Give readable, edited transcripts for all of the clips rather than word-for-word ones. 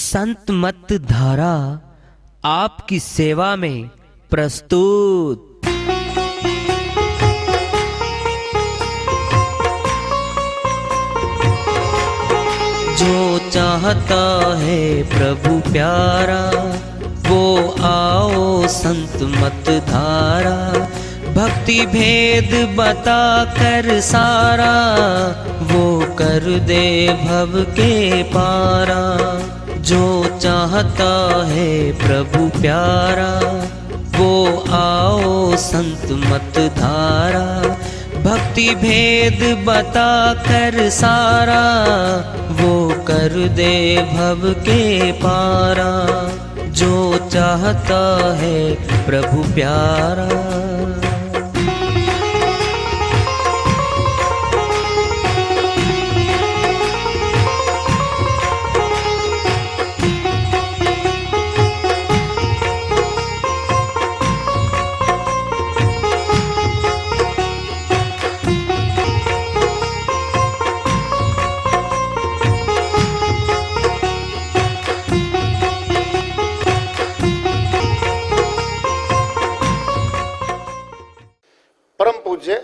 संत मत धारा आपकी सेवा में प्रस्तुत। जो चाहता है प्रभु प्यारा वो आओ संत मत धारा। भक्ति भेद बता कर सारा वो कर दे भव के पारा। जो चाहता है प्रभु प्यारा वो आओ संत मत धारा। भक्ति भेद बता कर सारा वो कर दे भव के पारा। जो चाहता है प्रभु प्यारा। परम पूज्य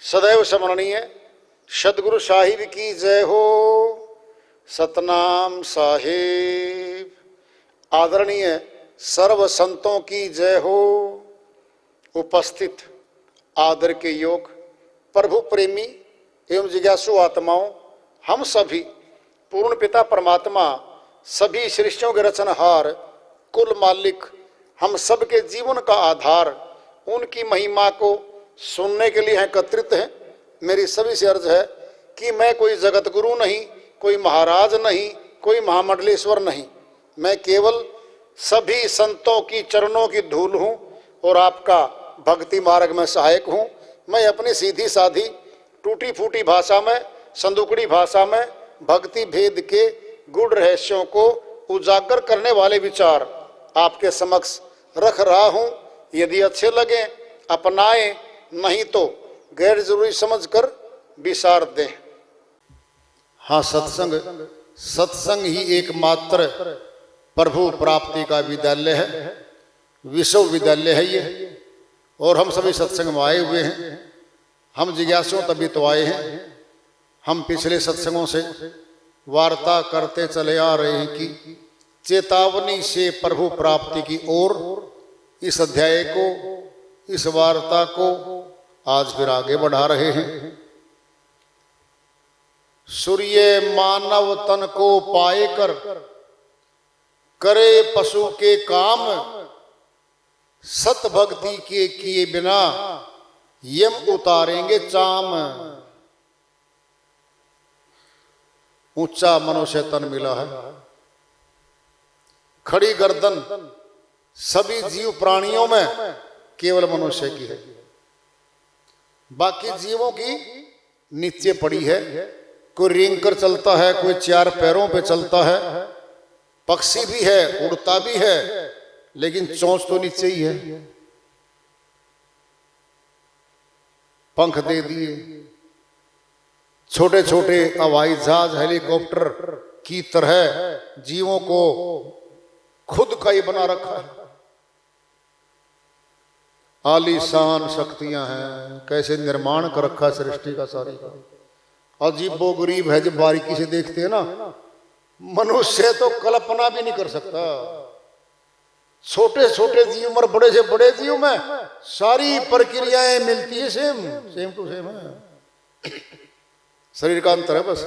सदैव स्मरणीय सदगुरु साहिब की जय हो। सतनाम साहिब। आदरणीय सर्व संतों की जय हो। उपस्थित आदर के योग प्रभु प्रेमी एवं जिज्ञासु आत्माओं, हम सभी पूर्ण पिता परमात्मा सभी सृष्टियों के रचनहार कुल मालिक हम सबके जीवन का आधार उनकी महिमा को सुनने के लिए एकत्रित हैं। मेरी सभी से अर्ज है कि मैं कोई जगत गुरु नहीं, कोई महाराज नहीं, कोई महामंडलेश्वर नहीं। मैं केवल सभी संतों की चरणों की धूल हूँ और आपका भक्ति मार्ग में सहायक हूँ। मैं अपनी सीधी साधी टूटी फूटी भाषा में, संदुकड़ी भाषा में भक्ति भेद के गूढ़ रहस्यों को उजागर करने वाले विचार आपके समक्ष रख रहा हूँ। यदि अच्छे लगे अपनाएं, नहीं तो गैर जरूरी समझकर विसार दें। हाँ, सत्संग ही एकमात्र प्रभु प्राप्ति का विद्यालय है, विश्वविद्यालय है ये। और हम सभी सत्संग में आए हुए हैं। हम जिज्ञासु तभी तो आए हैं। हम पिछले सत्संगों से वार्ता करते चले आ रहे हैं कि चेतावनी से प्रभु प्राप्ति की ओर इस अध्याय को, इस वार्ता को आज फिर आगे बढ़ा रहे हैं। सूर्य मानव तन को पाए कर करे पशु के काम। सत भक्ति के किए बिना यम उतारेंगे चाम। ऊंचा मनुष्य तन मिला है, खड़ी गर्दन सभी जीव प्राणियों में केवल मनुष्य की है। बाकी जीवों की नीचे पड़ी है। कोई रेंग कर चलता है, कोई चार पैरों पे चलता है, पक्षी भी है, उड़ता भी है, लेकिन चोंच तो नीचे ही है। पंख दे दिए, छोटे छोटे हवाई जहाज हेलीकॉप्टर की तरह जीवों को खुद का ही बना रखा है। आलीशान शक्तियां हैं, कैसे निर्माण कर रखा सृष्टि का सारी का। अजीबो गरीब है, जब बारीकी से देखते हैं ना, मनुष्य तो कल्पना भी नहीं कर सकता। छोटे छोटे जीव और बड़े से बड़े जीव में सारी प्रक्रियाएं मिलती है, सेम टू सेम है। शरीर का अंतर है बस।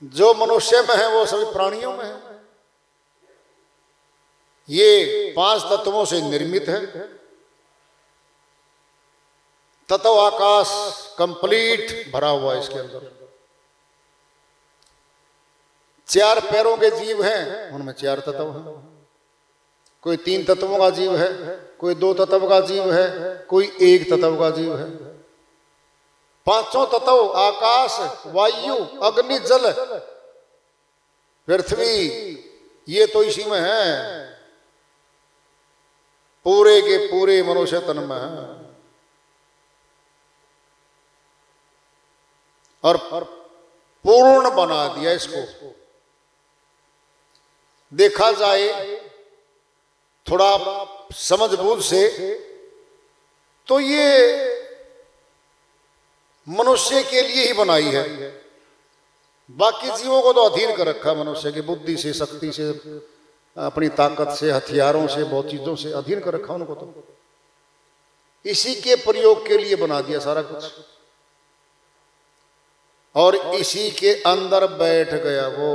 जो मनुष्य में है वो सभी प्राणियों में है। ये 5 तत्वों से निर्मित है। तत्व आकाश कंप्लीट भरा हुआ है इसके अंदर। 4 पैरों के जीव हैं, उनमें 4 तत्व हैं। कोई 3 तत्वों का जीव है, कोई 2 तत्व का जीव है, कोई 1 तत्व का जीव है। 5 तत्व आकाश, वायु, अग्नि, जल, पृथ्वी, ये तो इसी में है। पूरे के पूरे मनुष्य तन में है। और पूर्ण बना दिया इसको। देखा जाए थोड़ा समझ बूझ से तो ये मनुष्य के लिए ही बनाई है। बाकी जीवों को तो अधीन कर रखा मनुष्य की बुद्धि से, शक्ति से, अपनी ताकत से, हथियारों से, बहुत चीजों से अधीन कर रखा उनको। तो इसी के प्रयोग के लिए बना दिया सारा कुछ और इसी के अंदर बैठ गया वो।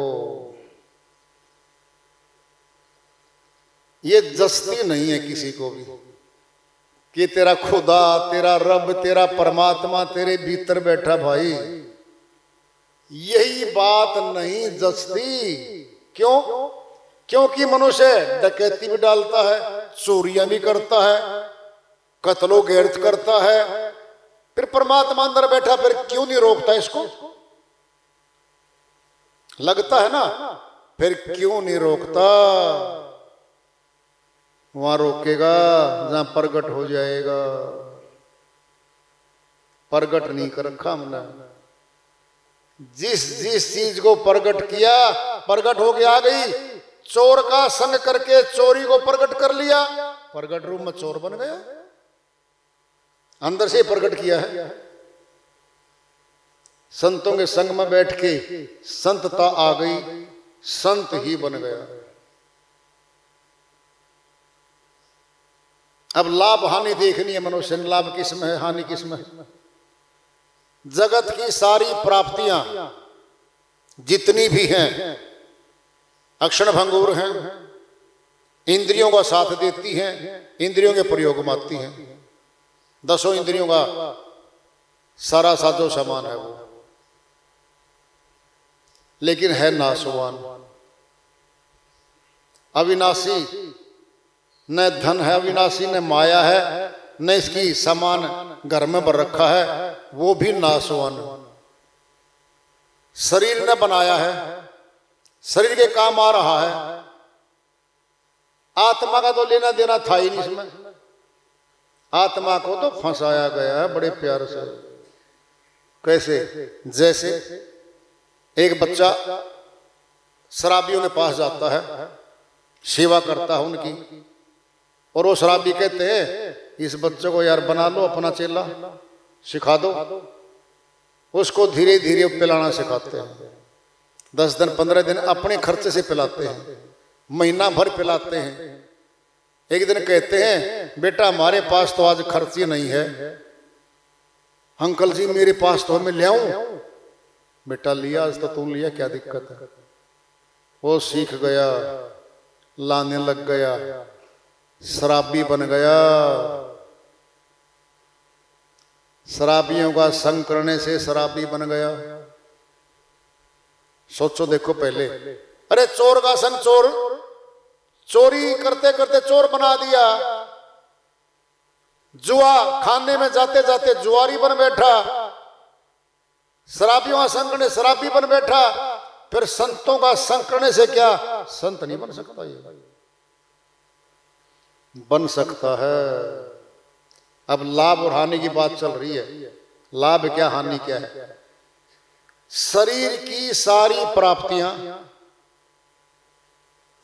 ये जस्ती नहीं है किसी को भी कि तेरा खुदा, तेरा रब, तेरा परमात्मा तेरे भीतर बैठा। भाई यही बात नहीं जस्ती। क्यों? क्योंकि मनुष्य डकैती भी डालता है, चोरियां भी करता है, कत्लो गैरत करता है, फिर परमात्मा अंदर बैठा, फिर क्यों नहीं रोकता इसको? लगता है ना, फिर क्यों नहीं रोकता? वहां रोकेगा जहां प्रगट हो जाएगा। प्रगट नहीं कर रखा हमने। जिस जिस चीज को प्रगट किया, प्रगट हो के आ गई। चोर का संग करके चोरी को प्रगट कर लिया, प्रगट रूप में चोर बन गया। अंदर से प्रगट किया है। संतों के संग में बैठ के संतता आ गई, संत ही बन गया। अब लाभ हानि देखनी है मनुष्य ने। लाभ किसमें है, हानि किसमें है? जगत की सारी प्राप्तियां जितनी भी हैं अक्षण भंगुर हैं, इंद्रियों का साथ देती हैं, इंद्रियों के प्रयोग में आती हैं। 10 इंद्रियों का सारा साजो सामान है वो, लेकिन है नाशवान, अविनाशी। न धन है अविनाशी, न माया है, न इसकी सामान घर में भर रखा है, वो भी नाशवान। शरीर ने बनाया है, शरीर के काम आ रहा है। आत्मा का तो लेना देना था ही नहीं इसमें। आत्मा को तो फंसाया गया है बड़े प्यार से। कैसे? जैसे एक बच्चा शराबियों के पास जाता है, सेवा करता है उनकी, और वो शराबी कहते हैं इस बच्चे को यार बना लो अपना चेला, सिखा दो। उसको धीरे धीरे पिलाना सिखाते हैं। 10 दिन 15 दिन अपने खर्चे से पिलाते हैं, महीना भर पिलाते हैं। एक दिन कहते हैं बेटा हमारे पास तो आज खर्च ही नहीं है। अंकल जी मेरे पास तो मैं ले आऊं। बेटा लिया, आज तो तुम लिया, क्या दिक्कत है? वो सीख गया, लाने लग गया, शराबी बन गया। शराबियों का संग करने से शराबी बन गया। सोचो देखो पहले, अरे चोर का संग, चोर चोरी करते करते चोर बना दिया। जुआ खाने में जाते जाते जुआरी बन बैठा। शराबियों का संग करने शराबी बन बैठा। फिर संतों का संग करने से क्या संत नहीं बन सकता? ये बन सकता है। अब लाभ और हानि की बात चल रही है। लाभ क्या, हानि क्या है? शरीर की सारी प्राप्तियां,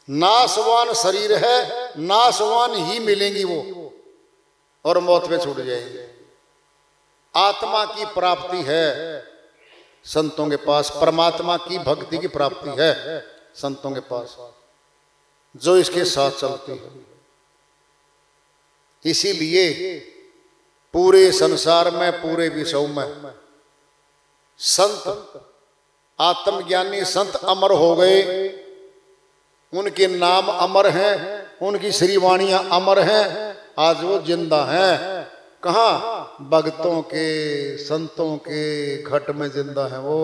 नाशवान शरीर है, नाशवान ही मिलेंगी वो, और मौत में छूट जाएंगे। आत्मा की प्राप्ति है संतों के पास, परमात्मा की भक्ति की प्राप्ति है संतों के पास, जो इसके साथ चलती है। इसीलिए पूरे संसार में, पूरे विश्व में संत, आत्मज्ञानी संत अमर हो गए। उनके नाम अमर हैं, उनकी श्रीवाणियां अमर हैं। आज वो जिंदा हैं। कहाँ? भक्तों के, संतों के घट में जिंदा हैं वो।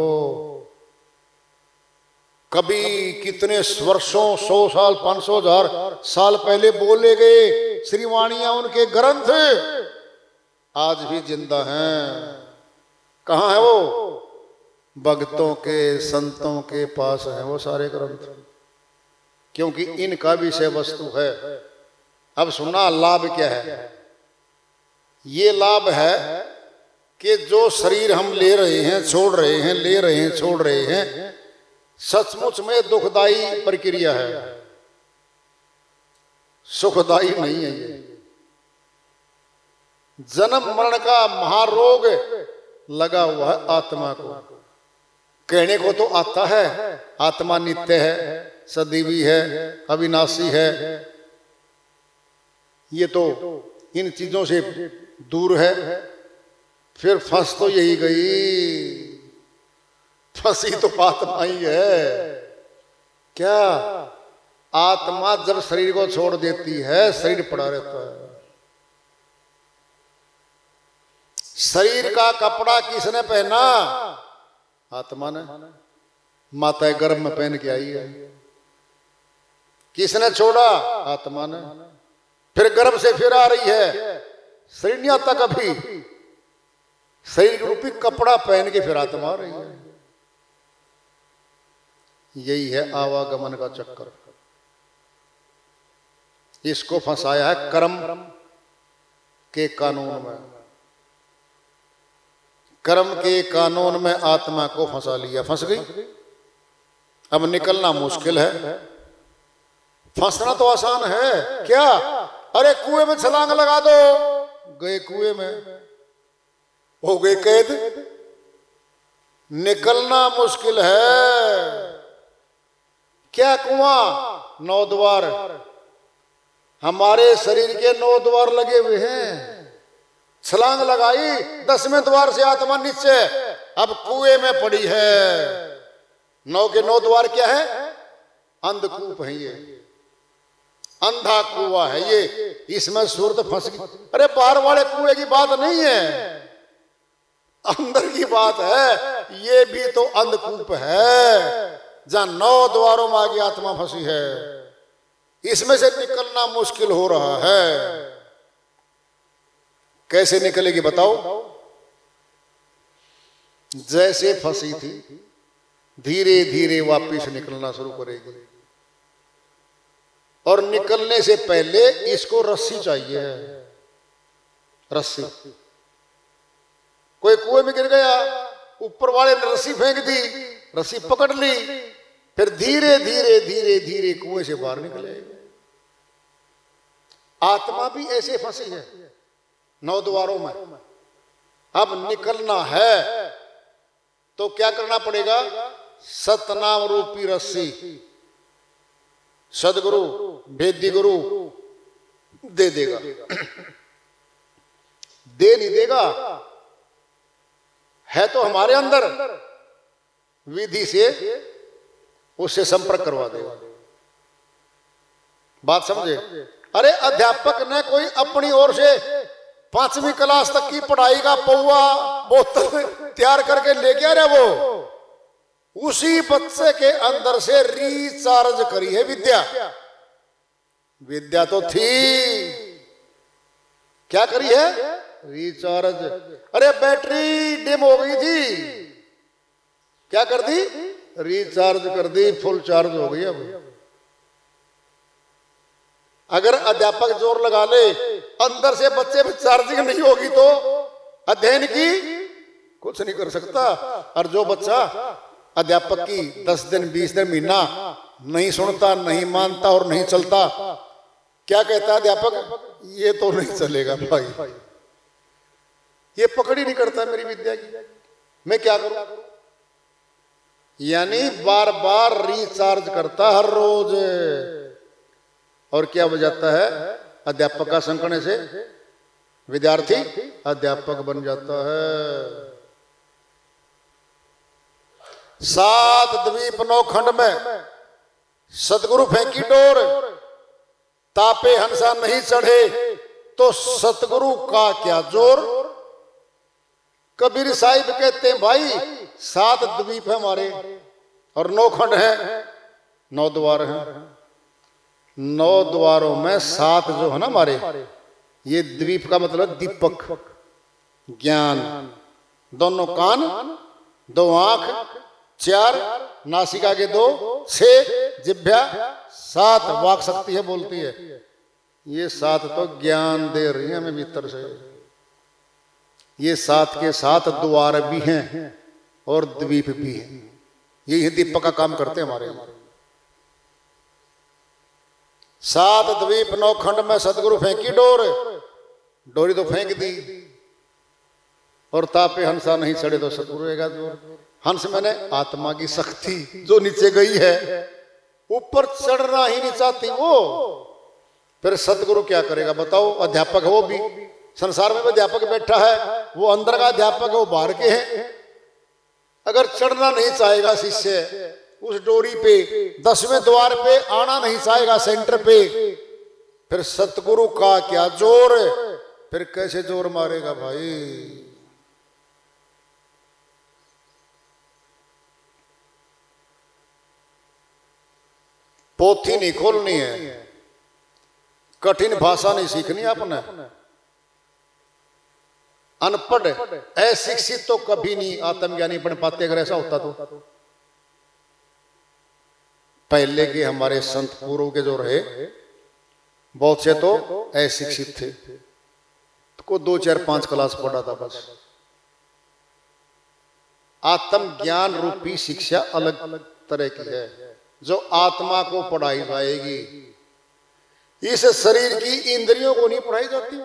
कभी कितने वर्षों, 100 साल, 500, 1000 साल पहले बोले गए श्रीवाणियां, उनके ग्रंथ आज भी जिंदा हैं। कहाँ है वो? भक्तों के, संतों के पास है वो सारे ग्रंथ, क्योंकि इनका विषय वस्तु है। अब सुना लाभ क्या है? ये लाभ है कि जो शरीर हम ले रहे हैं, छोड़ रहे हैं, ले रहे हैं, छोड़ रहे हैं, सचमुच में दुखदाई प्रक्रिया है। सुखदायी नहीं है ये। जन्म मरण का महारोग लगा हुआ है आत्मा को। कहने को तो आता है आत्मा नित्य है, सदैवी है, अविनाशी है, ये तो इन चीजों से दूर है। फिर फंस तो यही गई, फंसी तो आत्मा ही है। क्या आत्मा जब शरीर को छोड़ देती है शरीर पड़ा रहता है। शरीर का कपड़ा किसने पहना? आत्मा ने। माता गर्भ में पहन के आई है। किसने छोड़ा? आत्मा ने। फिर गर्भ से फिर आ रही है, शरीर नहीं आता कभी। शरीर रूपी कपड़ा पहन के फिर आत्मा आ रही है। यही है आवागमन का चक्कर। इसको फंसाया है कर्म के कानून में। कर्म के कानून में आत्मा को फंसा लिया, फंस गई। अब निकलना मुश्किल है। फंसना तो आसान है। क्या? अरे कुएं में छलांग लगा दो, गए कुएं में, हो गए कैद। निकलना मुश्किल है। क्या कुआं? 9 द्वार। हमारे शरीर के 9 द्वार लगे हुए हैं। छलांग लगाई, 10वें द्वार से आत्मा नीचे, अब कुएं में पड़ी है। 9 के 9 द्वार क्या है? अंधकूप है ये, अंधा कुआं है ये। इसमें सूरत फंस गई। अरे बाहर वाले कुएं की बात नहीं है, अंदर की बात है। ये भी तो अंधकूप है जहां 9 द्वारों में आगे आत्मा फंसी है। इसमें से निकलना मुश्किल हो रहा है। कैसे निकलेगी बताओ? जैसे फंसी थी धीरे धीरे वापस निकलना शुरू करेगी। और निकलने से पहले इसको रस्सी चाहिए। रस्सी। कोई कुएं में गिर गया, ऊपर वाले ने रस्सी फेंक दी, रस्सी पकड़ ली, फिर धीरे धीरे धीरे धीरे कुएं से बाहर निकले। आत्मा भी ऐसे फंसी है 9 द्वारों में। अब निकलना है तो क्या करना पड़ेगा? सतनाम रूपी रस्सी सदगुरु भेदी गुरु दे देगा। दे नहीं देगा, है तो हमारे अंदर, विधि से उससे संपर्क करवा देगा। बात समझे? अरे अध्यापक ने कोई अपनी ओर से 5वीं क्लास तक की पढ़ाई का पौवा बोतल तैयार करके ले गया रे, वो उसी बच्चे के अंदर से रिचार्ज करी है विद्या। विद्या तो थी, क्या करी है? रिचार्ज। अरे बैटरी डिम हो गई थी, क्या कर दी? रिचार्ज कर दी, फुल चार्ज हो गई। अब अगर अध्यापक जोर लगा ले, अंदर से बच्चे में चार्जिंग नहीं होगी तो अध्ययन की कुछ नहीं कर सकता। और जो बच्चा अध्यापक की 10 दिन 20 दिन महीना नहीं सुनता, नहीं मानता और नहीं चलता, क्या कहता है अध्यापक? ये तो नहीं चलेगा भाई, ये पकड़ ही नहीं करता मेरी विद्या की, मैं क्या करूं? यानी बार बार रिचार्ज करता हर रोज। और क्या हो जाता है? अध्यापक का संकने से विद्यार्थी अध्यापक बन जाता है। 7 द्वीप 9 खंड में सतगुरु फेंकी डोर, तापे हंसा नहीं चढ़े तो सतगुरु का क्या जोर। कबीर साहिब कहते हैं भाई 7 द्वीप है हमारे और 9 खंड है, 9 द्वार हैं। 9 द्वारों में 7 जो है ना हमारे, ये द्वीप का मतलब दीपक, ज्ञान, दोनों कान, 2 आंख, 4 नासिका के 2, 6 जिह्वा, 7 वाक शक्ति है, बोलती है। ये 7 तो ज्ञान दे रही है हमें भीतर से। ये 7 के 7 द्वार भी हैं और द्वीप भी हैं। यही दीपक का काम करते हैं हमारे। सात द्वीप नौ खंड में सतगुरु फेंकी डोर, डोरी तो फेंक दी और तापे हंसा नहीं चढ़े तो सतगुरु रहेगा जोर। हंस मैंने आत्मा की शक्ति जो नीचे गई है, ऊपर चढ़ना ही नहीं चाहती वो, फिर सतगुरु क्या करेगा बताओ। अध्यापक है वो भी, संसार में भी अध्यापक बैठा है, वो अंदर का अध्यापक है, वो बाहर के हैं। अगर चढ़ना नहीं चाहेगा शिष्य उस डोरी पे, 10वें द्वार पे आना नहीं चाहेगा सेंटर पे, फिर सतगुरु का क्या जोर, फिर कैसे जोर मारेगा भाई। पोथी नहीं खोलनी है, कठिन भाषा नहीं सीखनी आपने। अनपढ़ अशिक्षित तो कभी नहीं आत्मज्ञानी बन पाते, अगर ऐसा होता तो। पहले के हमारे संत पूर्व के जो रहे, बहुत से तो अशिक्षित थे, तो को 2 4 5 क्लास पढ़ा था बस। आत्मज्ञान रूपी शिक्षा अलग अलग तरह की है, जो आत्मा को पढ़ाई जाएगी। इस शरीर की इंद्रियों को नहीं पढ़ाई जाती,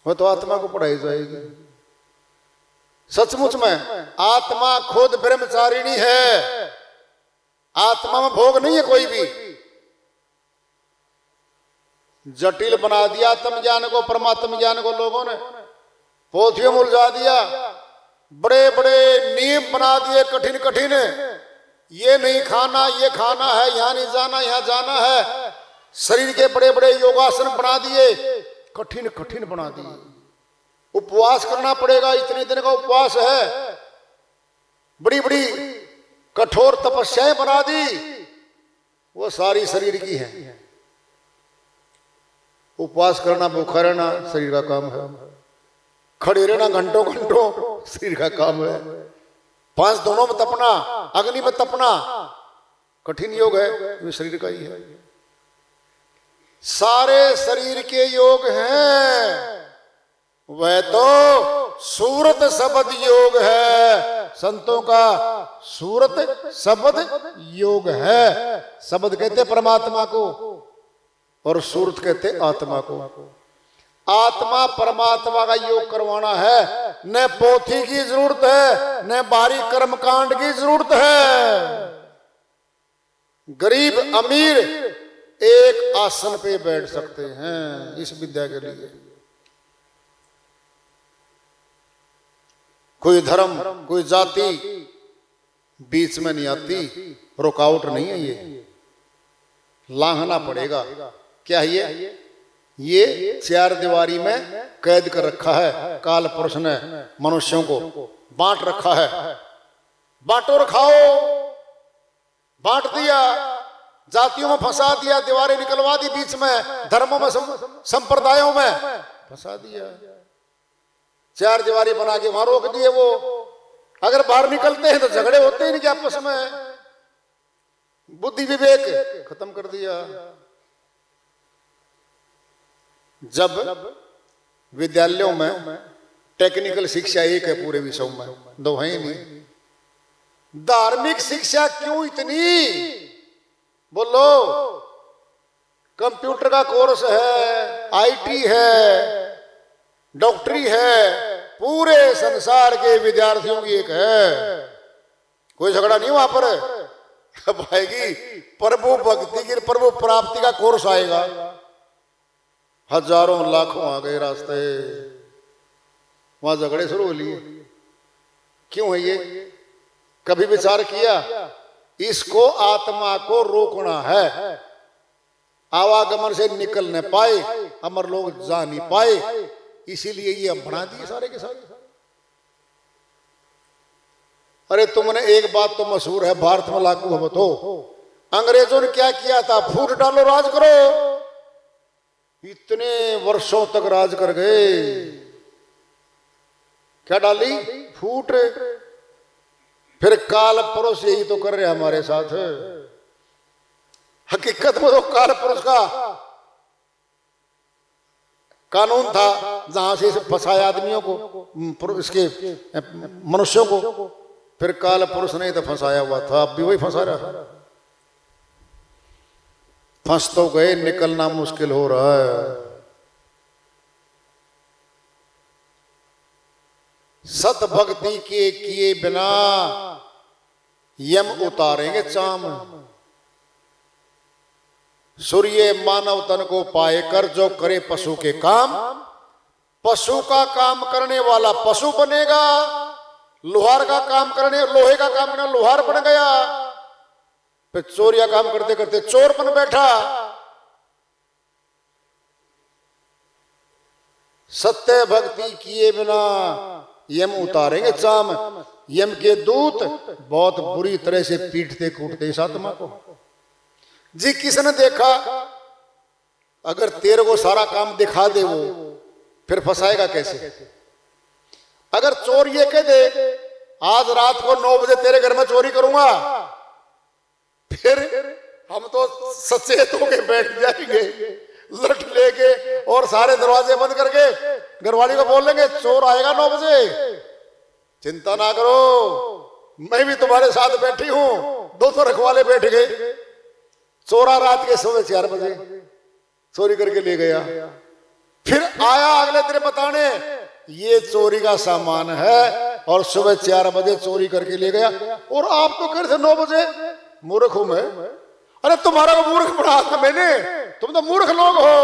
वो तो आत्मा को पढ़ाई जाएगी। सचमुच में आत्मा खुद ब्रह्मचारिणी है, आत्मा में भोग नहीं है कोई भी। जटिल बना दिया आत्म ज्ञान को, परमात्म ज्ञान को लोगों ने पोथियों में उलझा दिया, बड़े बड़े नियम बना दिए कठिन कठिन। ये नहीं खाना, ये खाना है, यहां नहीं जाना, यहां जाना है। शरीर के बड़े बड़े योगासन बना दिए, कठिन कठिन बना दिए। उपवास करना पड़ेगा, इतने दिन का उपवास है, बड़ी बड़ी कठोर तपस्याएं बना दी, वो सारी शरीर की है। उपवास करना, भूखा रहना शरीर का काम है, खड़े रहना घंटों घंटों शरीर का काम है, 5 दोनों में तपना, अग्नि में तपना कठिन योग है, ये शरीर का ही है। सारे शरीर के योग हैं, वह तो सूरत शब्द योग है। संतों का सूरत शब्द योग है। शब्द कहते परमात्मा को और सूरत कहते आत्मा को। आत्मा परमात्मा का योग करवाना है, न पोथी की जरूरत है, न बाहरी कर्मकांड की जरूरत है। गरीब अमीर एक आसन पे बैठ सकते हैं इस विद्या के लिए। कोई धर्म, कोई जाति बीच में नहीं आती, रुकावट नहीं है। ये लांघना पड़ेगा। क्या है ये 4 दीवारी में कैद कर रखा है काल पुरुष ने मनुष्यों को, बांट रखा है। बांटो और खाओ, बांट दिया, जातियों में फंसा दिया, दीवारें निकलवा दी बीच में, धर्मों में संप्रदायों में फंसा दिया, 4 दीवारी बना के वहां रोक दिए। वो अगर बाहर निकलते हैं तो झगड़े होते ही नहीं आपस में, बुद्धि विवेक खत्म कर दिया। जब विद्यालयों में टेक्निकल शिक्षा एक है पूरे विश्व में, 2 है ही नहीं। धार्मिक शिक्षा क्यों इतनी, बोलो। कंप्यूटर का कोर्स है, आईटी है, डॉक्टरी है, पूरे संसार के विद्यार्थियों की एक है। कोई झगड़ा नहीं वहां पर। अब आएगी प्रभु भक्ति की, प्रभु प्राप्ति का कोर्स आएगा, हजारों लाखों आ गए रास्ते, वहां झगड़े शुरू हो लिए। क्यों है ये? कभी विचार किया? इसको आत्मा को रोकना है, आवागमन से निकल न पाए, अमर लोग जा नहीं पाए, इसीलिए ये हम बना दिए सारे के सारे। अरे तुमने एक बात तो मशहूर है, भारत में लागू हो तो अंग्रेजों ने क्या किया था? फूट डालो राज करो। इतने वर्षों तक राज कर गए। क्या डाली? फूट। फिर काल पुरुष यही तो कर रहे हमारे साथ। हकीकत में तो काल पुरुष का कानून था, जहां से फंसाया आदमियों को, इसके मनुष्यों को। फिर काल पुरुष ने तो फंसाया हुआ था, अब भी वही फंसा रहा। फंस तो गए, निकलना मुश्किल हो रहा है। सत भक्ति के किए बिना यम उतारेंगे चाम। सूर्य मानव तन को पाए कर जो करे पशु के काम। पशु का काम करने वाला पशु बनेगा, लोहार का काम करने लोहे का काम करने लोहार बन गया, फिर चोरिया काम करते करते चोर बन बैठा। सत्य भक्ति किए बिना यम उतारेंगे चाम। यम के दूत बहुत बुरी तरह से पीटते कूटते इस आत्मा को। जी किसने देखा, अगर तेरे को सारा काम दिखा दे वो, फिर फंसाएगा कैसे। अगर चोर ये कह दे आज रात को 9 बजे तेरे घर में चोरी करूंगा, फिर हम तो सचेत होके बैठ जाएंगे लठ लेके और सारे दरवाजे बंद करके घरवाली को बोल लेंगे चोर आएगा 9 बजे, चिंता ना करो, मैं भी तुम्हारे साथ बैठी हूं। 200 रखवाले बैठ गए। चोरा रात के 4:15 बजे चोरी करके ले गया। फिर आया अगले दिन बताने ये चोरी का सामान है और सुबह 4 बजे चोरी करके ले गया। और आप तो कह रहे थे 9 बजे। मूर्ख हूं मैं। अरे तुम्हारा को मूर्ख बना था मैंने, तुम तो मूर्ख लोग हो।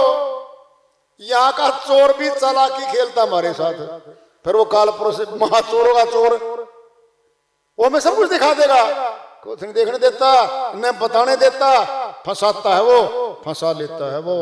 यहाँ का चोर भी चालाकी खेलता हमारे साथ। फिर वो कालपुरुष महाचोरों का चोर वो हमें सब कुछ दिखा देगा, कुछ नहीं देखने देता, न बताने देता, फंसाता है वो, फंसा लेता है वो।